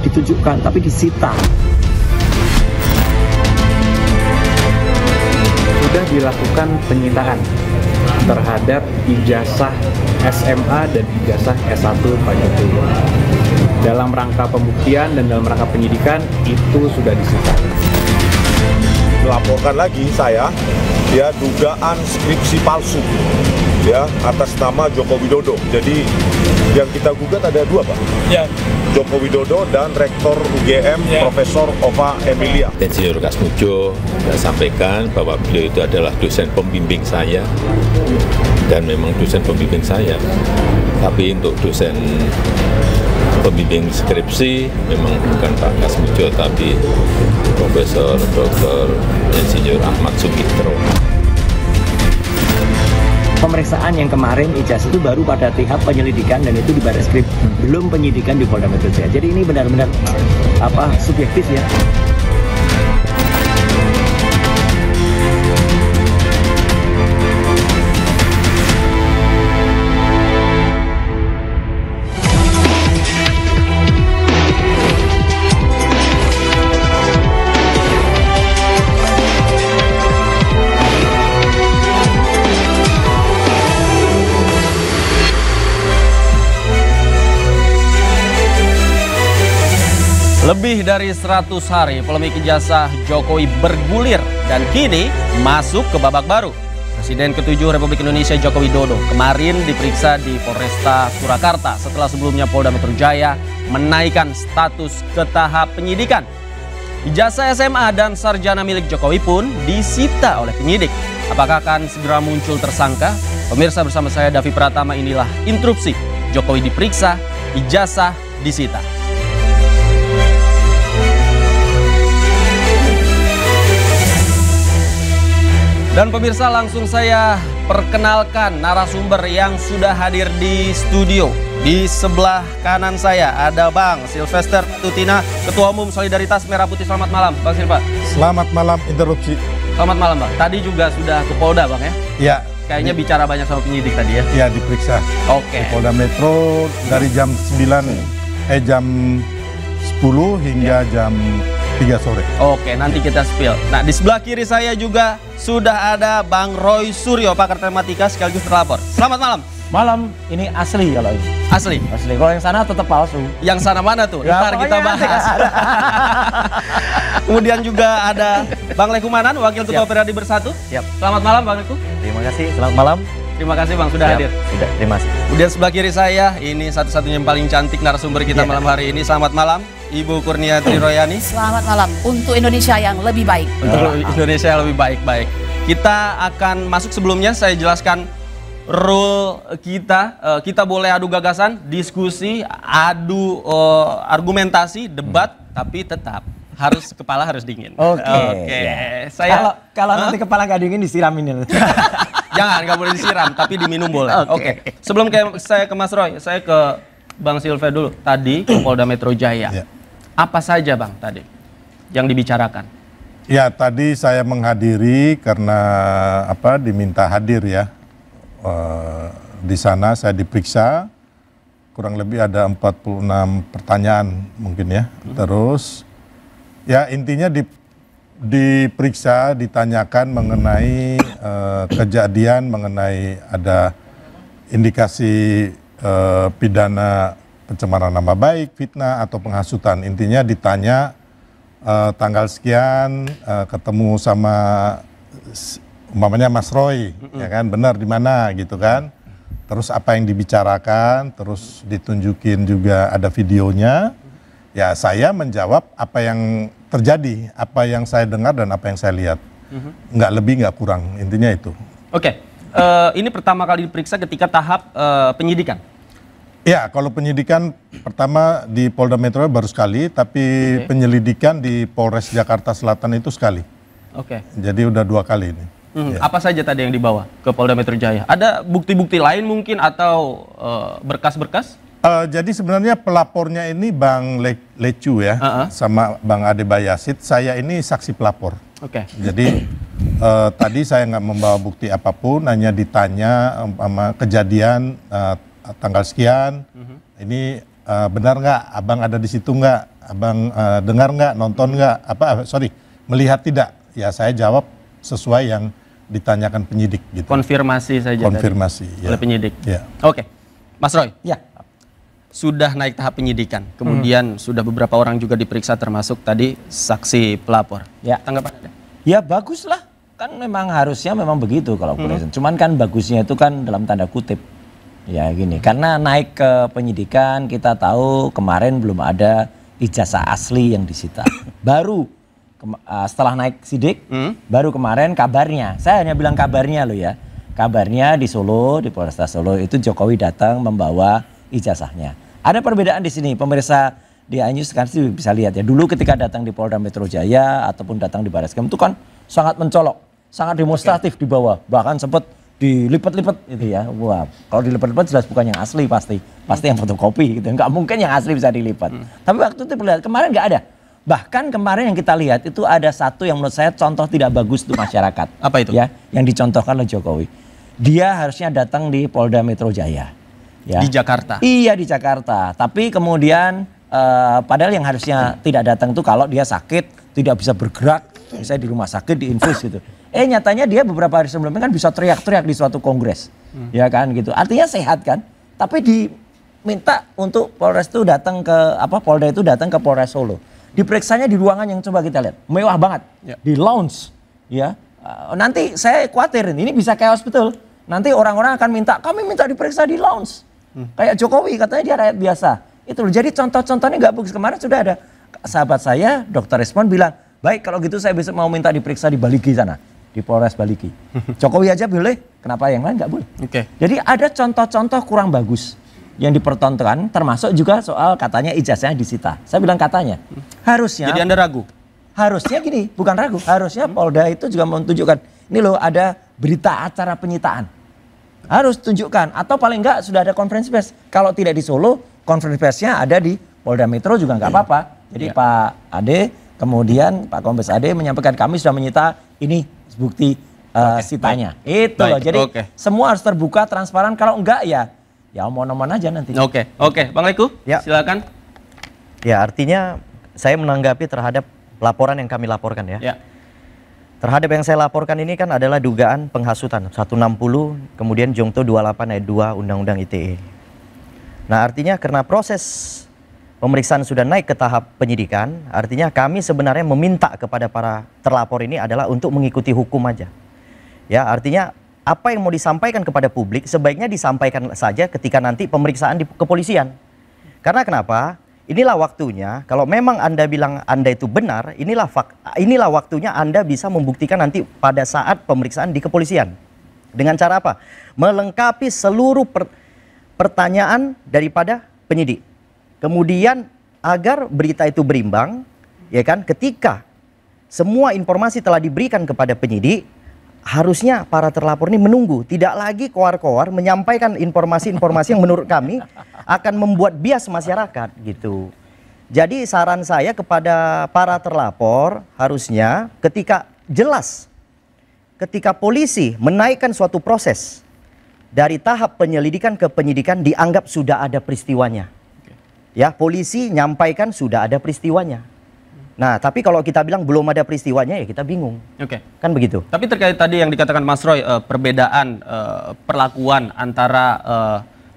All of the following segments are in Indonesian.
ditunjukkan, tapi disita. Sudah dilakukan penyitaan terhadap ijazah SMA dan ijazah S1 Pak Jokowi. Dalam rangka pembuktian dan dalam rangka penyidikan itu sudah disita. Melaporkan lagi saya, ya, dugaan skripsi palsu, ya, atas nama Joko Widodo. Jadi yang kita gugat ada dua, Pak. Ya. Joko Widodo dan Rektor UGM, Profesor Ova Emilia. Insinyur Kasmujo sudah sampaikan bahwa beliau itu adalah dosen pembimbing saya dan memang dosen pembimbing saya. Tapi untuk dosen pembimbing skripsi memang bukan Pak Kasmujo tapi Profesor Dr. Insinyur Ahmad Sugitro. Pemeriksaan yang kemarin ijazah itu baru pada tahap penyelidikan dan itu di Barreskrim, belum penyidikan di Polda Metro Jaya. Jadi ini benar-benar subjektif ya. Lebih dari 100 hari polemik ijazah Jokowi bergulir dan kini masuk ke babak baru. Presiden ke-7 Republik Indonesia Joko Widodo kemarin diperiksa di Polresta Surakarta setelah sebelumnya Polda Metro Jaya menaikkan status ke tahap penyidikan. Ijazah SMA dan sarjana milik Jokowi pun disita oleh penyidik. Apakah akan segera muncul tersangka? Pemirsa, bersama saya Davi Pratama, inilah Interupsi. Jokowi diperiksa, ijazah disita. Dan pemirsa, langsung saya perkenalkan narasumber yang sudah hadir di studio. Di sebelah kanan saya ada Bang Silvester Tutina, Ketua Umum Solidaritas Merah Putih. Selamat malam, Bang Silva. Selamat malam, Interupsi. Selamat malam, Bang. Tadi juga sudah ke Polda, Bang, ya? Iya. Kayaknya bicara banyak sama penyidik tadi ya? Iya, diperiksa. Oke. Di Polda Metro dari jam 10 hingga jam 3 sore. Oke, nanti kita spill. Nah, di sebelah kiri saya juga sudah ada Bang Roy Suryo, pakar tematika sekaligus terlapor. Selamat malam. Malam, ini asli kalau ini. Asli? Asli, kalau yang sana tetap palsu. Yang sana mana tuh? Ya, ntar kita bahas. Kemudian juga ada Bang Lekumanan, Wakil Ketua Peradi Bersatu. Siap. Selamat malam Bang Leku. Terima kasih, selamat malam. Terima kasih Bang sudah hadir. Sudah, terima kasih. Kemudian sebelah kiri saya, ini satu-satunya yang paling cantik narasumber kita malam hari ini. Selamat malam, Ibu Kurnia Triroyani. Selamat malam, untuk Indonesia yang lebih baik. Untuk Indonesia yang lebih baik-baik. Kita akan masuk, sebelumnya saya jelaskan rule kita. Kita boleh adu gagasan, diskusi, adu argumentasi, debat, tapi tetap kepala harus dingin. Oke. Saya kalau nanti kepala nggak dingin disiramin. Jangan, nggak boleh disiram, tapi diminum boleh. Oke. Sebelum saya ke Mas Roy, saya ke Bang Silva dulu. Tadi ke Polda Metro Jaya. Ya. Apa saja Bang tadi yang dibicarakan? Ya, tadi saya menghadiri karena diminta hadir ya. Di sana saya diperiksa, kurang lebih ada 46 pertanyaan mungkin ya. Terus ya intinya diperiksa, ditanyakan mengenai kejadian, mengenai ada indikasi pidana pencemaran nama baik, fitnah atau penghasutan. Intinya ditanya tanggal sekian ketemu sama umpamanya Mas Roy, ya kan, benar di mana gitu kan. Terus apa yang dibicarakan, terus ditunjukin juga ada videonya. Ya saya menjawab apa yang terjadi, apa yang saya dengar dan apa yang saya lihat. Nggak lebih, nggak kurang, intinya itu. Oke, ini pertama kali diperiksa ketika tahap penyidikan? Ya, kalau penyidikan pertama di Polda Metro baru sekali, tapi penyelidikan di Polres Jakarta Selatan itu sekali. Oke. Jadi udah 2 kali ini. Ya. Apa saja tadi yang dibawa ke Polda Metro Jaya? Ada bukti-bukti lain mungkin atau berkas-berkas? Jadi sebenarnya pelapornya ini Bang Lecu ya, sama Bang Ade Bayasid. Saya ini saksi pelapor. Oke. Jadi tadi saya nggak membawa bukti apapun, hanya ditanya sama kejadian tanggal sekian. Ini benar nggak, abang ada di situ nggak, abang dengar nggak, nonton nggak, melihat tidak? Ya saya jawab sesuai yang ditanyakan penyidik gitu. Konfirmasi saja. Konfirmasi tadi, ya. oleh penyidik. Ya. Oke, Mas Roy. Ya. Sudah naik tahap penyidikan, kemudian sudah beberapa orang juga diperiksa termasuk tadi saksi pelapor. Ya. Tanggapan Anda? Ya bagus lah, kan memang harusnya memang begitu kalau polisi. Cuman kan bagusnya itu kan dalam tanda kutip. Ya gini, karena naik ke penyidikan kita tahu kemarin belum ada ijazah asli yang disita. Baru setelah naik sidik, baru kemarin kabarnya, saya hanya bilang kabarnya loh ya. Kabarnya di Solo, di Polresta Solo itu Jokowi datang membawa ijazahnya. Ada perbedaan di sini, pemirsa di iNews kan sih bisa lihat ya. Dulu ketika datang di Polda Metro Jaya ataupun datang di Barreskrim itu kan sangat mencolok, sangat demonstratif di bawah, bahkan sempat dilipat-lipat gitu ya. Wah, kalau dilipat-lipat jelas bukan yang asli pasti yang fotokopi gitu. Nggak mungkin yang asli bisa dilipat. Tapi waktu itu terlihat kemarin nggak ada. Bahkan kemarin yang kita lihat itu ada satu yang menurut saya contoh tidak bagus untuk masyarakat. Apa itu? Ya, yang dicontohkan oleh Jokowi. Dia harusnya datang di Polda Metro Jaya. Ya. Di Jakarta? Iya, di Jakarta. Tapi kemudian padahal yang harusnya tidak datang itu kalau dia sakit, tidak bisa bergerak, misalnya di rumah sakit, di infus gitu. Nyatanya dia beberapa hari sebelumnya kan bisa teriak-teriak di suatu kongres. Ya kan gitu. Artinya sehat kan. Tapi diminta untuk Polres itu datang ke, Polda itu datang ke Polres Solo. Diperiksanya di ruangan yang coba kita lihat. Mewah banget. Ya. Di lounge. Ya. Nanti saya khawatirin, ini bisa chaos betul. Nanti orang-orang akan minta, kami minta diperiksa di lounge. Kayak Jokowi katanya dia rakyat biasa. Itu loh. Jadi contoh-contohnya nggak bagus. Kemarin sudah ada sahabat saya, Dokter Respon bilang, baik kalau gitu saya besok mau minta diperiksa di Baliki sana, di Polres Baliki. Jokowi aja boleh, kenapa yang lain nggak boleh? Oke. Jadi ada contoh-contoh kurang bagus yang dipertontonkan, termasuk juga soal katanya ijazahnya disita. Saya bilang katanya, harusnya. Jadi Anda ragu? Harusnya gini, bukan ragu. Harusnya Polda itu juga menunjukkan, ini loh ada berita acara penyitaan. Harus tunjukkan, atau paling enggak sudah ada konferensi pers. Kalau tidak di Solo, konferensi persnya ada di Polda Metro juga nggak apa-apa. Jadi Pak Ade, kemudian Pak Kombes Ade menyampaikan kami sudah menyita ini bukti sitanya. Itu loh. Jadi semua harus terbuka, transparan. Kalau enggak ya omong-omong aja nanti. Oke, Bang Leku, silakan. Ya, artinya saya menanggapi terhadap laporan yang kami laporkan ya. Terhadap yang saya laporkan ini kan adalah dugaan penghasutan 160, kemudian Jungto 28 ayat 2 Undang-Undang ITE. Nah, artinya karena proses pemeriksaan sudah naik ke tahap penyidikan, artinya kami sebenarnya meminta kepada para terlapor ini adalah untuk mengikuti hukum aja. Ya, artinya apa yang mau disampaikan kepada publik sebaiknya disampaikan saja ketika nanti pemeriksaan di kepolisian. Karena kenapa? Inilah waktunya, kalau memang Anda bilang Anda itu benar, inilah waktunya Anda bisa membuktikan nanti pada saat pemeriksaan di kepolisian. Dengan cara apa? Melengkapi seluruh pertanyaan daripada penyidik. Kemudian agar berita itu berimbang, ya kan? Ketika semua informasi telah diberikan kepada penyidik, harusnya para terlapor ini menunggu, tidak lagi koar-koar menyampaikan informasi-informasi yang menurut kami akan membuat bias masyarakat gitu. Jadi saran saya kepada para terlapor harusnya ketika jelas, ketika polisi menaikkan suatu proses dari tahap penyelidikan ke penyidikan dianggap sudah ada peristiwanya. Ya, polisi nyampaikan sudah ada peristiwanya. Nah, tapi kalau kita bilang belum ada peristiwanya ya kita bingung. Kan begitu. Tapi terkait tadi yang dikatakan Mas Roy, perbedaan perlakuan antara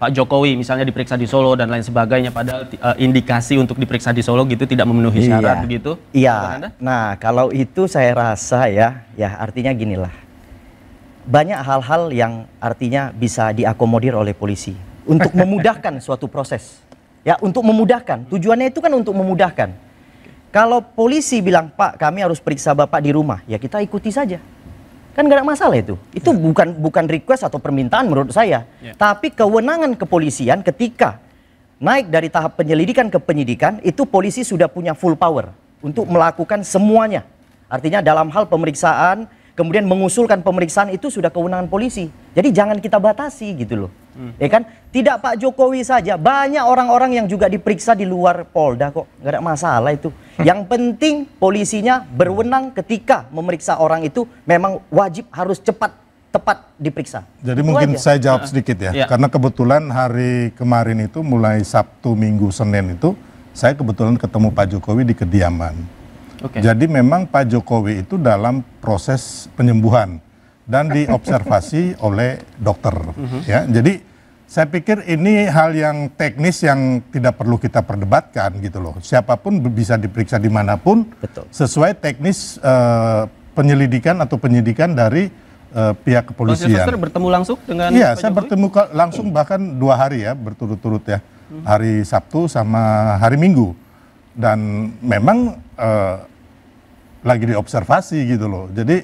Pak Jokowi misalnya diperiksa di Solo dan lain sebagainya, padahal indikasi untuk diperiksa di Solo gitu tidak memenuhi syarat begitu. Iya. Nah, kalau itu saya rasa ya artinya ginilah. Banyak hal-hal yang artinya bisa diakomodir oleh polisi untuk memudahkan suatu proses. Ya, untuk memudahkan. Tujuannya itu kan untuk memudahkan. Kalau polisi bilang, Pak kami harus periksa Bapak di rumah, ya kita ikuti saja. Kan gak ada masalah itu. Itu bukan request atau permintaan menurut saya. Tapi kewenangan kepolisian ketika naik dari tahap penyelidikan ke penyidikan, itu polisi sudah punya full power untuk melakukan semuanya. Artinya dalam hal pemeriksaan, kemudian mengusulkan pemeriksaan itu sudah kewenangan polisi. Jadi jangan kita batasi gitu loh. Ya kan? Tidak Pak Jokowi saja, banyak orang-orang yang juga diperiksa di luar Polda kok. Gak ada masalah itu. Yang penting polisinya berwenang ketika memeriksa orang itu memang wajib harus cepat tepat diperiksa. Jadi Itu mungkin aja. saya jawab sedikit ya, karena kebetulan hari kemarin itu mulai Sabtu, Minggu, Senin itu saya kebetulan ketemu Pak Jokowi di kediaman. Jadi memang Pak Jokowi itu dalam proses penyembuhan dan diobservasi oleh dokter. Ya, jadi saya pikir ini hal yang teknis yang tidak perlu kita perdebatkan gitu loh. Siapapun bisa diperiksa dimanapun sesuai teknis penyelidikan atau penyidikan dari pihak kepolisian. Mas Silvester bertemu langsung dengan Iya, Pak saya Jokowi? bertemu langsung bahkan 2 hari ya berturut-turut ya, hari Sabtu sama hari Minggu, dan memang lagi diobservasi gitu loh. Jadi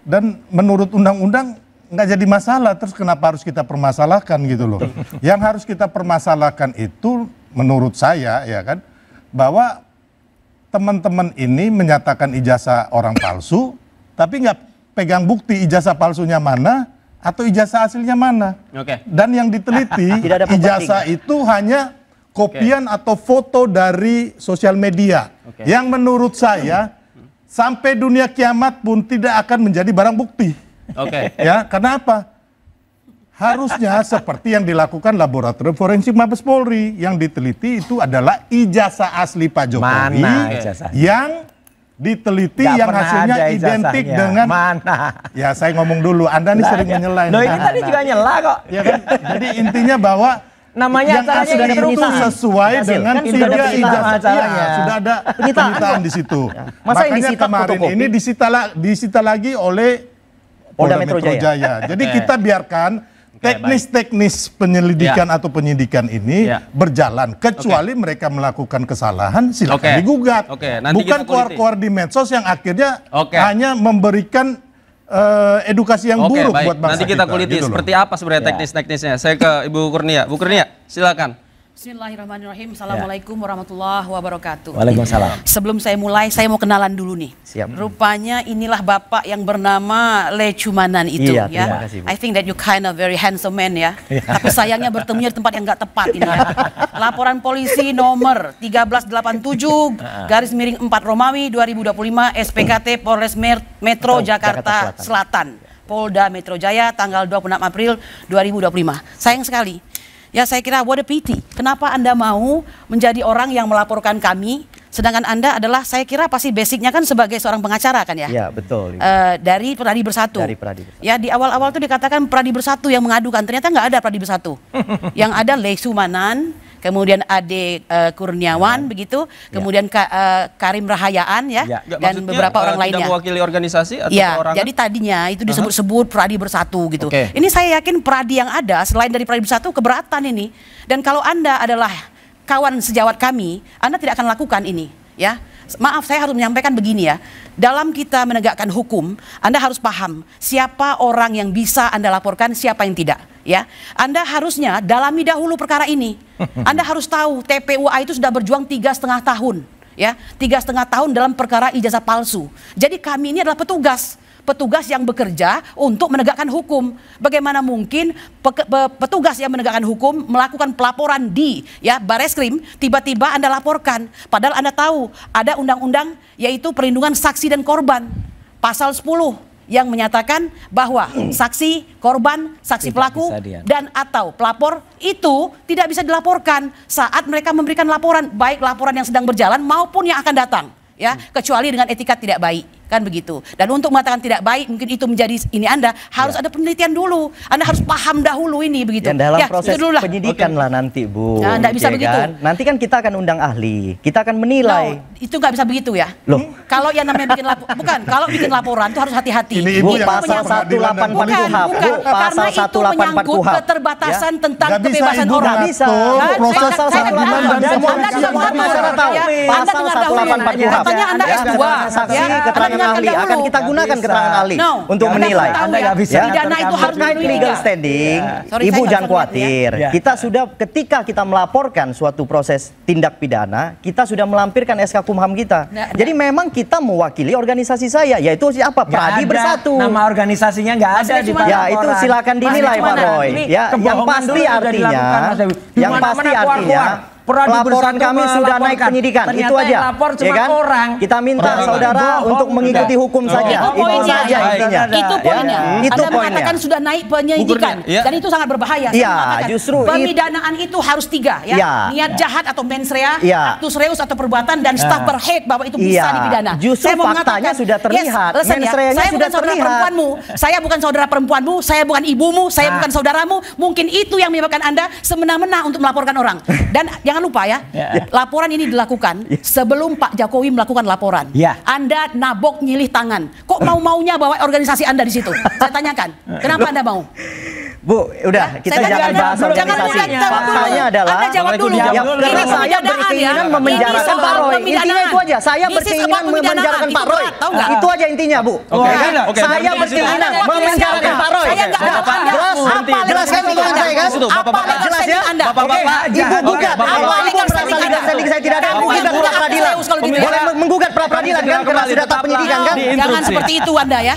dan menurut undang-undang nggak jadi masalah, terus kenapa harus kita permasalahkan gitu loh? Yang harus kita permasalahkan itu menurut saya ya kan, bahwa teman-teman ini menyatakan ijazah orang palsu, tapi nggak pegang bukti ijazah palsunya mana atau ijazah aslinya mana. Dan yang diteliti ijazah itu hanya kopian atau foto dari sosial media yang menurut saya sampai dunia kiamat pun tidak akan menjadi barang bukti. Ya, karena apa? Harusnya seperti yang dilakukan laboratorium forensik Mabes Polri, yang diteliti itu adalah ijazah asli Pak Jokowi yang diteliti Gak yang pernah hasilnya ada identik ijazahnya. dengan Mana? Ya saya ngomong dulu, Anda nih sering menyela. Loh, ini tadi juga nyela kok. Ya kan? Jadi intinya bahwa namanya yang acaranya asli itu instruksi. sesuai dengan Kan sudah ada tiga penyitaan ijazah. acaranya. Ya, sudah ada penyitaan di situ. Masa yang Makanya disita kemarin fotokopi? ini disita lagi oleh Polda Metro Jaya. Jadi kita biarkan teknis-teknis penyelidikan atau penyidikan ini berjalan, kecuali mereka melakukan kesalahan silakan digugat. Nanti bukan kita keluar-keluar di medsos yang akhirnya hanya memberikan edukasi yang buruk buat bangsa nanti kita kuliti gitu loh. seperti apa sebenarnya teknis-teknisnya. Saya ke Ibu Kurnia. Bu Kurnia, silakan. Bismillahirrahmanirrahim. Assalamualaikum warahmatullahi wabarakatuh. Waalaikumsalam. Sebelum saya mulai, saya mau kenalan dulu nih. Siap. Rupanya inilah bapak yang bernama Lecumanan itu Iya, ya. terima kasih, Bu. I think that you kind of very handsome man ya. Tapi sayangnya bertemunya di tempat yang nggak tepat ini ya. Laporan polisi nomor 1387 garis miring 4 Romawi 2025 SPKT Polres Metro Jakarta Selatan. Polda Metro Jaya tanggal 26 April 2025. Sayang sekali. Ya saya kira what a pity. Kenapa Anda mau menjadi orang yang melaporkan kami, sedangkan Anda adalah, saya kira pasti basicnya kan sebagai seorang pengacara kan ya? Iya, betul. Dari Pradi Bersatu. Dari Pradi Bersatu. Ya di awal-awal tuh dikatakan Pradi Bersatu yang mengadukan, ternyata nggak ada Pradi Bersatu. Yang ada Lecumanan, kemudian Ade Kurniawan begitu, kemudian Karim Rahayaan ya, dan beberapa orang lainnya. Tidak mewakili organisasi atau ya, perorangan? jadi tadinya itu disebut-sebut Pradi Bersatu gitu. Ini saya yakin Pradi yang ada selain dari Pradi Bersatu keberatan ini. Dan kalau Anda adalah kawan sejawat kami, Anda tidak akan lakukan ini, ya. Maaf, saya harus menyampaikan begini ya. Dalam kita menegakkan hukum, Anda harus paham siapa orang yang bisa Anda laporkan, siapa yang tidak. Ya, Anda harusnya dalami dahulu perkara ini. Anda harus tahu TPUA itu sudah berjuang 3,5 tahun. Ya, 3,5 tahun dalam perkara ijazah palsu. Jadi kami ini adalah petugas yang bekerja untuk menegakkan hukum. Bagaimana mungkin petugas yang menegakkan hukum melakukan pelaporan di Bareskrim, tiba-tiba Anda laporkan, padahal Anda tahu ada undang-undang yaitu perlindungan saksi dan korban, pasal 10 yang menyatakan bahwa saksi, korban, saksi pelaku dan atau pelapor itu tidak bisa dilaporkan saat mereka memberikan laporan, baik laporan yang sedang berjalan maupun yang akan datang, ya, kecuali dengan etika tidak baik. Kan begitu. Dan untuk mengatakan tidak baik, mungkin itu menjadi ini Anda harus ada penelitian dulu. Anda harus paham dahulu ini begitu. Dan dalam proses penyidikan lah nanti, Bu. Nah, enggak bisa begitu. Kan? Nanti kan kita akan undang ahli, kita akan menilai. No, itu nggak bisa begitu ya. Loh, kalau yang namanya bikin laporan, bukan, kalau bikin laporan itu harus hati-hati. Bu, pasal 184 KUHP. Bukan, karena itu menyangkut keterbatasan tentang kebebasan orang. Nggak bisa. Proses pengadilan dan semua masyarakat tahu. Pasal 184 KUHP. Katanya Anda S2. Saksi, keterangan ahli akan kita gunakan keterangan ahli untuk menilai. Anda nggak bisa. Pidana itu harus terkait legal standing. Ibu jangan khawatir. Kita sudah ketika kita melaporkan suatu proses tindak pidana, kita sudah melampirkan SK Kumham kita. Jadi memang kita mewakili organisasi saya, yaitu siapa? Pradi Bersatu. Nama organisasinya nggak ada di laporan. Ya itu silakan dinilai Pak Roy. Ya yang pasti artinya laporan kami sudah naik penyidikan. Itu aja. Ya kan? Kita minta saudara untuk mengikuti hukum saja. Itu saja intinya. Itu poinnya. Itu Anda mengatakan sudah naik penyidikan dan itu sangat berbahaya. Iya, justru pemidanaan itu harus 3 ya. Niat jahat atau mens rea, actus reus atau perbuatan dan staff berhak bahwa itu bisa dipidana. Justru faktanya sudah terlihat. Mens reanya sudah terlihat. Saya bukan saudara perempuanmu, saya bukan ibumu, saya bukan saudaramu. Mungkin itu yang menyebabkan Anda semena-mena untuk melaporkan orang. Dan jangan lupa ya, laporan ini dilakukan sebelum Pak Jokowi melakukan laporan. Anda nabok nyilih tangan. Kok mau-maunya bawa organisasi Anda di situ? Saya tanyakan, kenapa Anda mau? Bu, udah kita jangan bahas organisasi. Faktanya adalah Anda jawab dulu. Karena saya berkeinginan memenjarakan Pak Roy. Intinya itu aja. Saya berkeinginan memenjarakan Pak Roy. Itu aja intinya, Bu. Saya berkeinginan memenjarakan Pak Roy. Jelaskan tuntutan saya kan? Jelas ya? Ibu gugat. Ibu merasa legal standing saya tidak ada. Menggugat pra peradilan. Boleh menggugat pra peradilan kan? Karena sudah tahap penyidikan kan? Jangan seperti itu Anda ya.